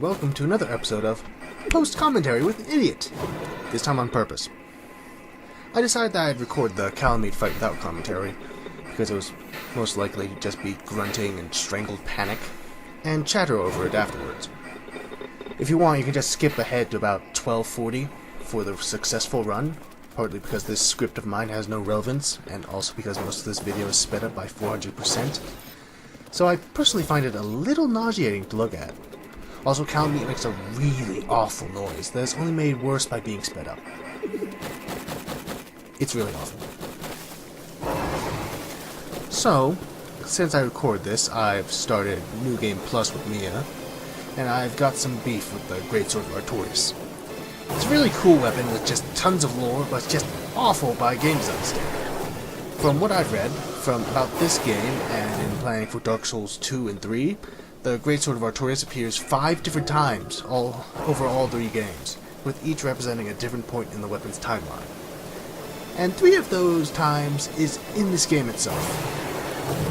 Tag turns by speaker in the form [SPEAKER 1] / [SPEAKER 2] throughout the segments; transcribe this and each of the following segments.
[SPEAKER 1] welcome to another episode of Post-Commentary with an Idiot, this time on purpose. I decided that I'd record the Kalameet fight without commentary, because it was most likely to just be grunting and strangled panic, and chatter over it afterwards. If you want, you can just skip ahead to about 12:40 for the successful run, partly because this script of mine has no relevance, and also because most of this video is sped up by 400%. So I personally find it a little nauseating to look at. Also, Kalameet makes a really awful noise that is only made worse by being sped up. It's really awful. So, since I record this, I've started New Game Plus with Mia, and I've got some beef with the Greatsword of Artorias. It's a really cool weapon with just tons of lore, but just awful by game design standards. From what I've read about this game, and in planning for Dark Souls 2 and 3, the Greatsword of Artorias appears 5 different times over all 3 games, with each representing a different point in the weapon's timeline. And 3 of those times is in this game itself.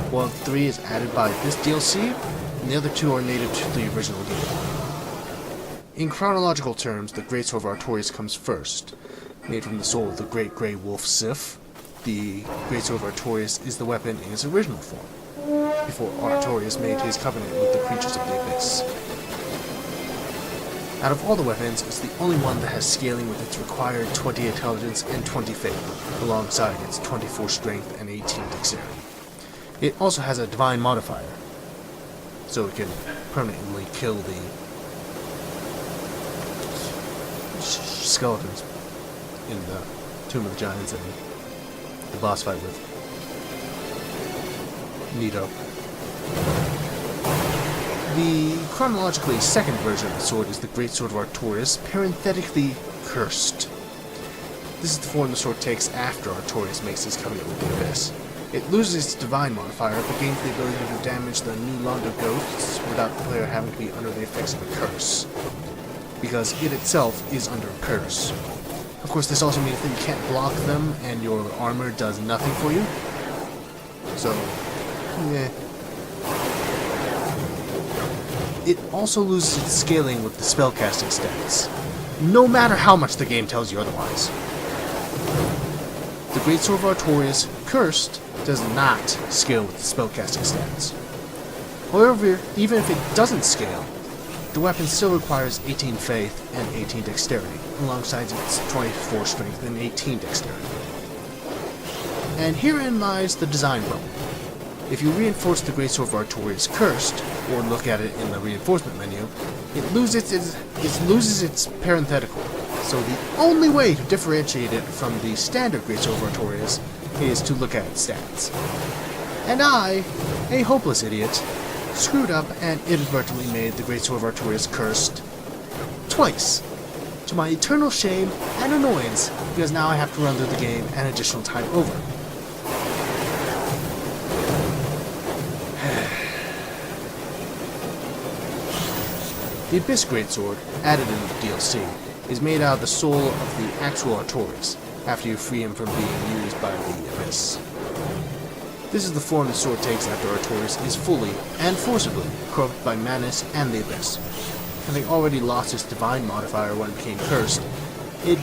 [SPEAKER 1] One of 3 is added by this DLC, and the other 2 are native to the original game. In chronological terms, the Greatsword of Artorias comes first. Made from the soul of the Great Grey Wolf Sif, the Greatsword of Artorias is the weapon in its original form, before Artorias made his covenant with the creatures of the Abyss. Out of all the weapons, it's the only one that has scaling with its required 20 intelligence and 20 faith, alongside its 24 strength and 18 dexterity. It also has a divine modifier, so it can permanently kill the skeletons in the Tomb of the Giants and the boss fight with Nito. The chronologically second version of the sword is the Greatsword of Artorias, parenthetically cursed. This is the form the sword takes after Artorias makes his covenant with the Abyss. It loses its divine modifier, but gains the ability to damage the New Land of Ghosts without the player having to be under the effects of a curse, because it itself is under a curse. Of course, this also means that you can't block them, and your armor does nothing for you. So, yeah. It also loses its scaling with the spellcasting stats, no matter how much the game tells you otherwise. The Greatsword of Artorias, Cursed, does not scale with the spellcasting stats. However, even if it doesn't scale, the weapon still requires 18 faith and 18 dexterity, alongside its 24 strength and 18 dexterity. And herein lies the design problem. If you reinforce the Greatsword of Artorias Cursed, or look at it in the reinforcement menu, it loses its parenthetical. So the only way to differentiate it from the standard Greatsword of Artorias is to look at its stats. And I, a hopeless idiot, screwed up and inadvertently made the Greatsword of Artorias Cursed twice, to my eternal shame and annoyance, because now I have to run through the game an additional time over. The Abyss Greatsword, added in the DLC, is made out of the soul of the actual Artorias, after you free him from being used by the Abyss. This is the form the sword takes after Artorias is fully and forcibly corrupted by Manus and the Abyss. Having already lost its divine modifier when it became cursed, it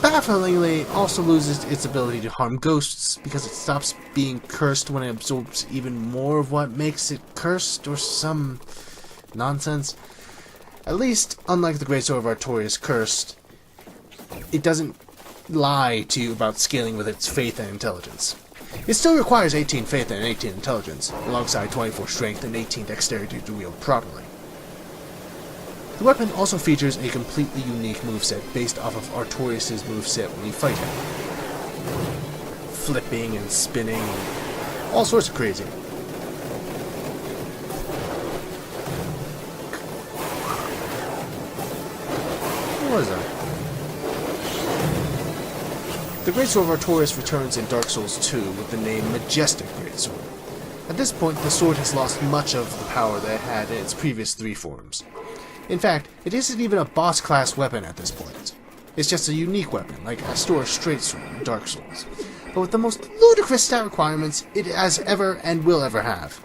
[SPEAKER 1] bafflingly also loses its ability to harm ghosts because it stops being cursed when it absorbs even more of what makes it cursed, or some nonsense. At least, unlike the Greatsword of Artorias Cursed, it doesn't lie to you about scaling with its faith and intelligence. It still requires 18 faith and 18 intelligence, alongside 24 strength and 18 dexterity to wield properly. The weapon also features a completely unique moveset based off of Artorias' moveset when you fight him. Flipping and spinning and all sorts of crazy. What was that? The Greatsword of Artorias returns in Dark Souls 2 with the name Majestic Greatsword. At this point, the sword has lost much of the power that it had in its previous 3 forms. In fact, it isn't even a boss-class weapon at this point. It's just a unique weapon, like Astor's Straight Sword in Dark Souls, but with the most ludicrous stat requirements it has ever and will ever have.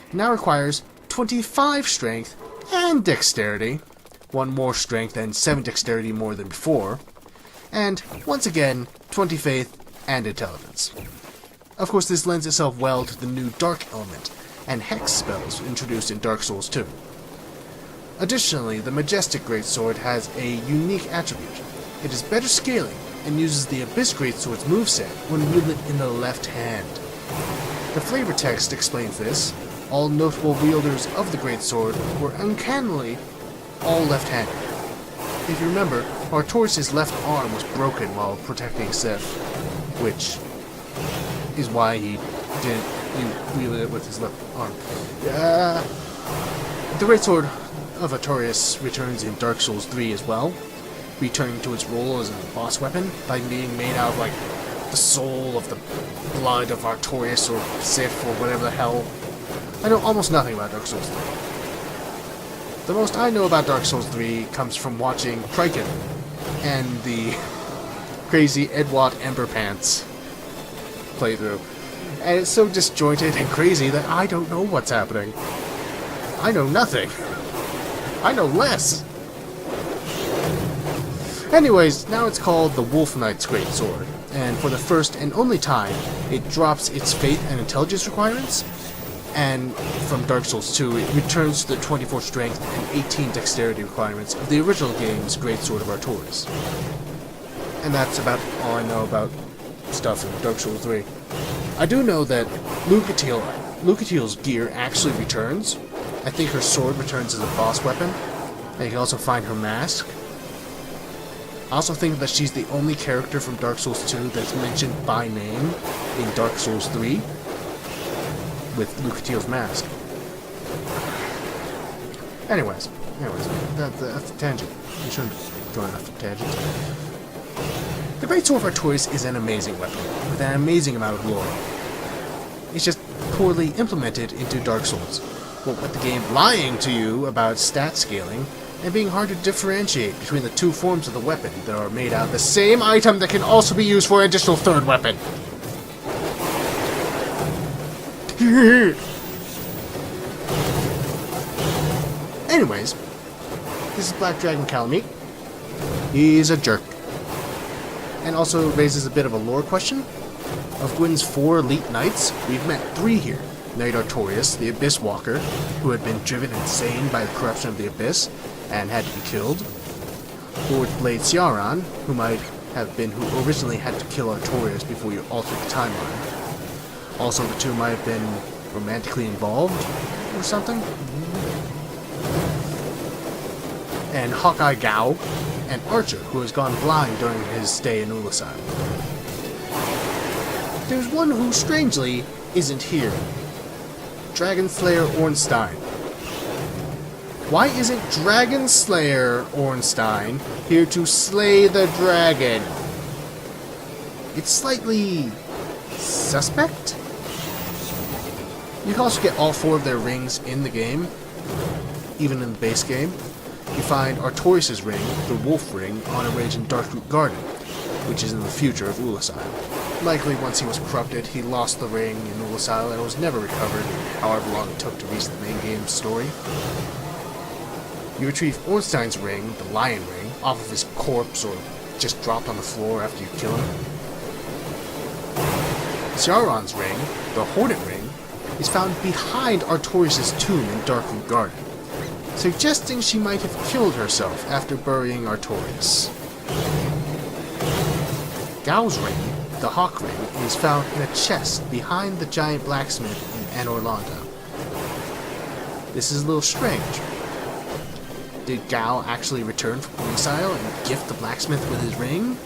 [SPEAKER 1] It now requires 25 strength and dexterity. 1 more strength and 7 dexterity more than before. And, once again, 20 faith and intelligence. Of course, this lends itself well to the new dark element and hex spells introduced in Dark Souls 2. Additionally, the Majestic Greatsword has a unique attribute. It is better scaling and uses the Abyss Greatsword's moveset when wielded in the left hand. The flavor text explains this. All notable wielders of the Greatsword were uncannily all left-handed. If you remember, Artorias' left arm was broken while protecting Sif, which is why he didn't wield it with his left arm. The Greatsword of Artorias returns in Dark Souls 3 as well, returning to its role as a boss weapon by being made out of, like, the soul of the blood of Artorias or Sif or whatever the hell. I know almost nothing about Dark Souls 3. The most I know about Dark Souls 3 comes from watching Criken and the crazy Edward Emberpants playthrough. And it's so disjointed and crazy that I don't know what's happening. I know nothing. I know less. Anyways, now it's called the Wolf Knight's Greatsword, and for the first and only time, it drops its faith and intelligence requirements, and from Dark Souls 2, it returns to the 24 strength and 18 dexterity requirements of the original game's Greatsword of Artorias. And that's about all I know about stuff in Dark Souls 3. I do know that Lucatile's gear actually returns. I think her sword returns as a boss weapon, and you can also find her mask. I also think that she's the only character from Dark Souls 2 that's mentioned by name in Dark Souls 3 with Lucatile's mask. Anyways, that's a tangent. You shouldn't go on a tangent. The Greatsword of Artorias is an amazing weapon, with an amazing amount of lore. It's just poorly implemented into Dark Souls, what with the game lying to you about stat scaling, and being hard to differentiate between the two forms of the weapon that are made out of the same item that can also be used for an additional third weapon. Anyways, this is Black Dragon Kalameet. He's a jerk. And also raises a bit of a lore question. Of Gwyn's 4 elite knights, we've met 3 here. Knight Artorias, the Abyss Walker, who had been driven insane by the corruption of the Abyss and had to be killed. Lord Blade Ciaran, who might have been who originally had to kill Artorias before you altered the timeline. Also, the two might have been romantically involved or something. And Hawkeye Gao, an archer who has gone blind during his stay in Oolacile. There's one who, strangely, isn't here. Dragonslayer Ornstein. Why isn't Dragonslayer Ornstein here to slay the dragon? It's slightly suspect? You can also get all 4 of their rings in the game, even in the base game. You find Artorias' ring, the Wolf Ring, on a ridge in Darkroot Garden, which is in the future of Oolacile. Likely once he was corrupted, he lost the ring in Oolacile and it was never recovered, however long it took to reach the main game's story. You retrieve Ornstein's ring, the Lion Ring, off of his corpse or just dropped on the floor after you kill him. Ciaran's ring, the Hornet Ring, is found behind Artorias' tomb in Darkroot Garden, suggesting she might have killed herself after burying Artorias. Gao's ring, the Hawk Ring, is found in a chest behind the giant blacksmith in Anor Londo. This is a little strange. Did Gao actually return from Oolacile and gift the blacksmith with his ring?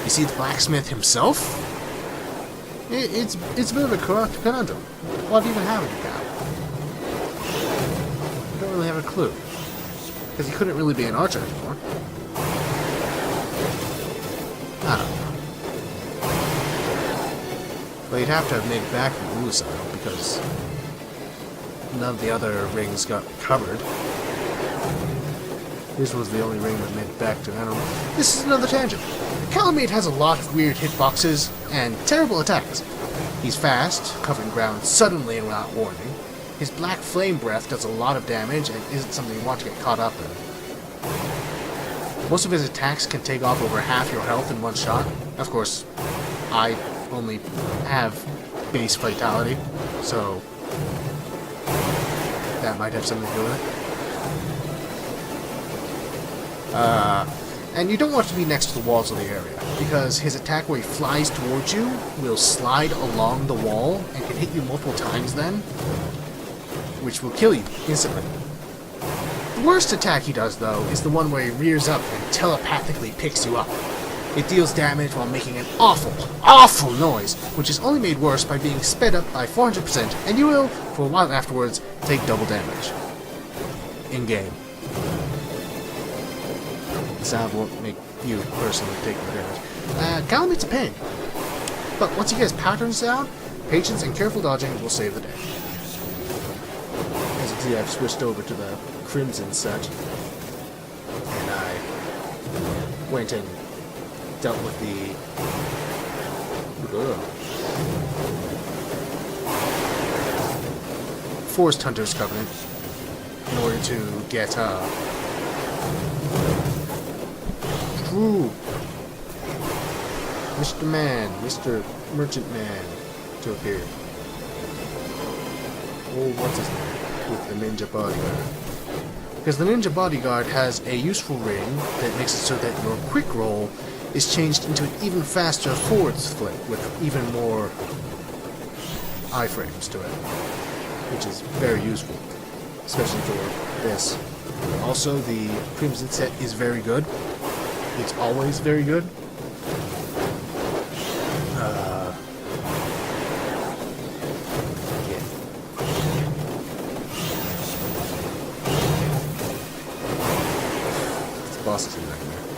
[SPEAKER 1] Is he the blacksmith himself? It's a bit of a conundrum. What even happened to Gao? I don't really have a clue. Because he couldn't really be an archer anymore. I don't know. But he'd have to have made it back from Oolacile because none of the other rings got covered. This was the only ring that made it back to Anor. This is another tangent. Kalameet has a lot of weird hitboxes and terrible attacks. He's fast, covering ground suddenly and without warning. His black flame breath does a lot of damage and isn't something you want to get caught up in. Most of his attacks can take off over half your health in one shot. Of course, I only have base vitality, so that might have something to do with it. And you don't want to be next to the walls of the area, because his attack where he flies towards you will slide along the wall and can hit you multiple times then, which will kill you instantly. The worst attack he does, though, is the one where he rears up and telepathically picks you up. It deals damage while making an awful, awful noise, which is only made worse by being sped up by 400%, and you will, for a while afterwards, take double damage. In-game. The sound won't make you personally take the damage. Kalameet's a pain. But once he gets patterns down, patience and careful dodging will save the day. As you can see, I've switched over to the Crimson set, and I went and dealt with the Forest Hunters Covenant in order to get Mr. Man, Mr. Merchant Man to appear. Oh, what's his name? With the Ninja Bodyguard. Because the Ninja Bodyguard has a useful ring that makes it so that your quick roll is changed into an even faster forward flip with even more iframes to it, which is very useful, especially for this. Also, the Crimson set is very good. It's always very good. Boss is a nightmare.